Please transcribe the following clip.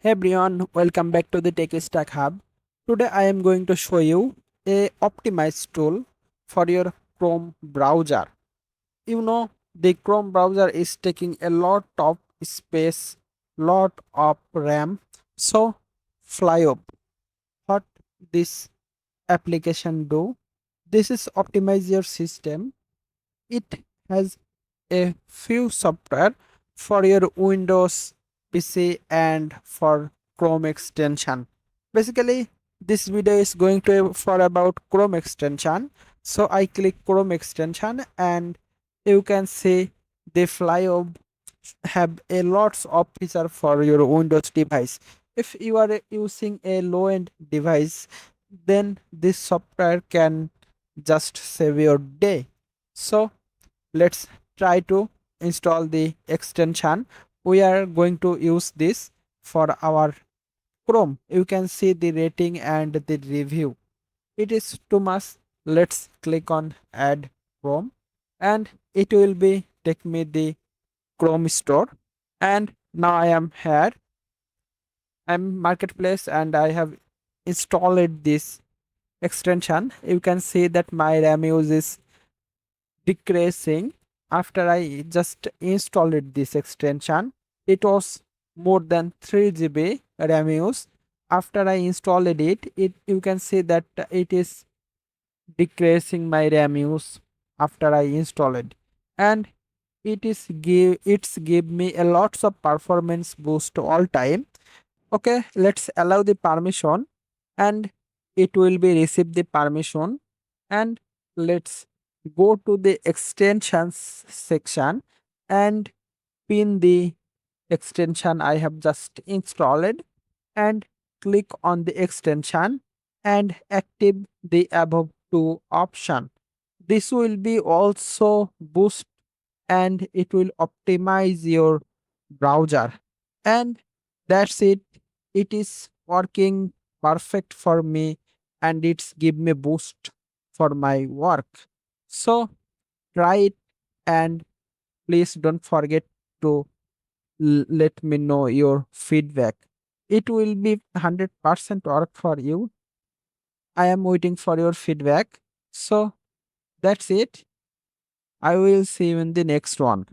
Hey everyone, welcome back to the Tech Stack Hub. Today I am going to show you a optimized tool for your Chrome browser. The Chrome browser is taking a lot of space, lot of RAM. So Flyoobe, what this application do? This is optimize your system. It has a few software for your Windows PC and for Chrome extension. Basically, this video is going to for about Chrome extension. So I click Chrome extension and you can see the Flyoobe have a lots of feature for your Windows device. If you are using a low-end device, then this software can just save your day. So let's try to install the extension. We are going to use this for our Chrome. You can see the rating and the review. It is too much. Let's click on add Chrome and it will be take me the Chrome store. And now I am here. I'm marketplace and I have installed this extension. You can see that my RAM use is decreasing after I just installed this extension. It was more than 3 GB RAM use. After I installed it, you can see that it is decreasing my RAM use after I installed, and it's give me a lots of performance boost all time. Okay, let's allow the permission and it will be receive the permission, and let's go to the extensions section and pin the extension I have just installed and click on the extension and active the above two option. This will be also boost and it will optimize your browser, and that's it. It is working perfect for me and it's give me boost for my work. So try it, and please don't forget to let me know your feedback. It will be 100% work for you. I am waiting for your feedback. So that's it. I will see you in the next one.